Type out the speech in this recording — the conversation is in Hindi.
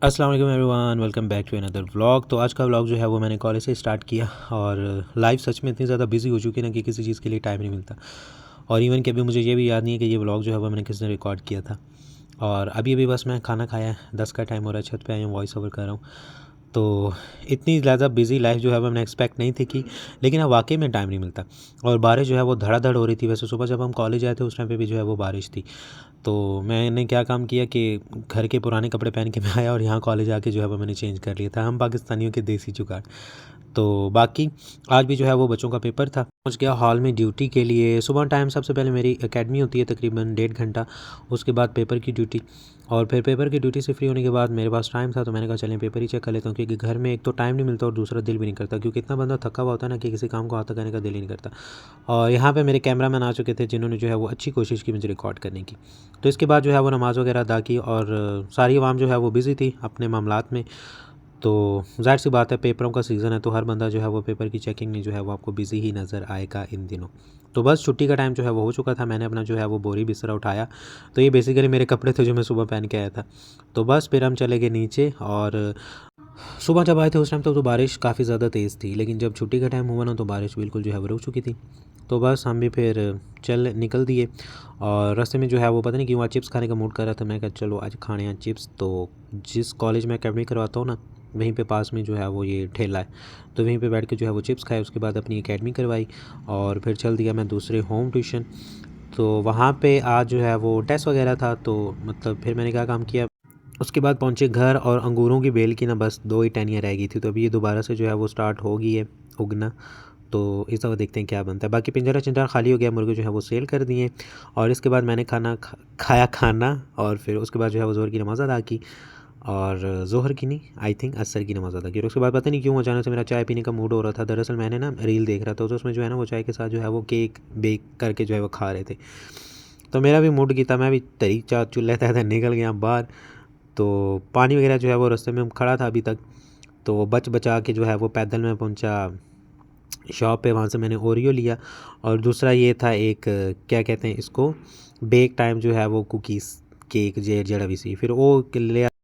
अस्सलाम वालेकुम everyone, welcome back to another vlog. तो आज का व्लॉग जो है वो मैंने कॉलेज से स्टार्ट किया और लाइफ सच में इतनी ज़्यादा बिजी हो चुकी है ना कि किसी चीज़ के लिए टाइम नहीं मिलता। और इवन कि अभी मुझे ये भी याद नहीं है कि ये व्लॉग जो है वो मैंने किस ने रिकॉर्ड किया था। और अभी अभी बस मैं खाना खाया है, 10 का टाइम हो रहा है, छत पे आया हूँ, वॉइस ओवर कर रहा हूँ। तो इतनी ज़्यादा बिज़ी लाइफ जो है वो मैंने एक्सपेक्ट नहीं थी की, लेकिन हाँ वाकई में टाइम नहीं मिलता। और बारिश जो है वो धड़ाधड़ हो रही थी। वैसे सुबह जब हम कॉलेज आए थे उस टाइम पे भी जो है वो बारिश थी। तो मैंने क्या काम किया कि घर के पुराने कपड़े पहन के मैं आया और यहाँ कॉलेज आके जो है वो मैंने चेंज कर लिया था। हम पाकिस्तानियों के देसी जुगाड़। तो बाकी आज भी जो है वो बच्चों का पेपर था, पहुँच गया हॉल में ड्यूटी के लिए। सुबह टाइम सबसे पहले मेरी एकेडमी होती है तकरीबन 1.5 घंटा, उसके बाद पेपर की ड्यूटी। और फिर पेपर की ड्यूटी से फ्री होने के बाद मेरे पास टाइम था तो मैंने कहा चलें पेपर ही चेक कर लेता हूँ, क्योंकि घर में एक तो टाइम नहीं मिलता और दूसरा दिल भी नहीं करता, क्योंकि इतना बंदा थका हुआ होता है ना कि किसी काम को हाथ लगाने का दिल ही नहीं करता। और यहाँ पे मेरे कैमरामैन आ चुके थे जिन्होंने जो है वो अच्छी कोशिश की मुझे रिकॉर्ड करने की। तो इसके बाद जो है वो नमाज़ वगैरह अदा की और सारी आवाम जो है वो बिज़ी थी अपने मामलात में। तो ज़ाहिर सी बात है, पेपरों का सीज़न है तो हर बंदा जो है वो पेपर की चेकिंग में जो है वो आपको बिज़ी ही नज़र आएगा इन दिनों। तो बस छुट्टी का टाइम जो है वो हो चुका था। मैंने अपना जो है वो बोरी बिस्तरा उठाया। तो ये बेसिकली मेरे कपड़े थे जो मैं सुबह पहन के आया था। तो बस फिर हम चले गए नीचे। और सुबह जब आए थे उस टाइम तो बारिश काफ़ी ज़्यादा तेज़ थी, लेकिन जब छुट्टी का टाइम हुआ ना तो बारिश बिल्कुल जो है वो रुक चुकी थी। तो बस हम भी फिर चल निकल दिए। और रास्ते में जो है वो पता नहीं क्यों आज चिप्स खाने का मूड कर रहा था। मैं कहा चलो आज खाने हैं चिप्स। तो जिस कॉलेज में अकेडमी करवाता हूँ ना, वहीं पे पास में जो है वो ये ठेला है। तो वहीं पे बैठ के जो है वो चिप्स खाए, उसके बाद अपनी एकेडमी करवाई और फिर चल दिया मैं दूसरे होम ट्यूशन। तो वहाँ पे आज जो है वो टेस्ट वगैरह था, तो मतलब फिर मैंने क्या काम किया, उसके बाद पहुँचे घर और अंगूरों की बेल की ना बस 2 ही टहनियाँ रह गई थी। तो अभी ये दोबारा से जो है वो स्टार्ट हो गई है उगना। तो इस दफ़ा देखते हैं क्या बनता है। बाकी पिंजरा चिंजरा खाली हो गया, मुर्गे जो है वो सेल कर दिए। और इसके बाद मैंने खाया खाना। और फिर उसके बाद जो है वो ज़ोहर की नमाज़ अदा की। और ज़ोहर की नहीं, आई थिंक असर की नमाज़ अदा की। और उसके बाद पता नहीं क्यों अचानक से मेरा चाय पीने का मूड हो रहा था। दरअसल मैंने ना रील देख रहा था तो उसमें जो है ना वो चाय के साथ जो है वो केक बेक करके जो है वो खा रहे थे। तो मेरा भी मूड की था, मैं भी तरी चा चूल्हे तहत निकल गया बाहर। तो पानी वगैरह जो है वो रास्ते में खड़ा था अभी तक। तो बच बचा के जो है वो पैदल में पहुंचा शॉप पे। वहाँ से मैंने ओरियो लिया। और दूसरा ये था एक क्या कहते हैं इसको, बेक टाइम जो है वो कुकीज़ केक जे जड़ा भी सी, फिर वो ले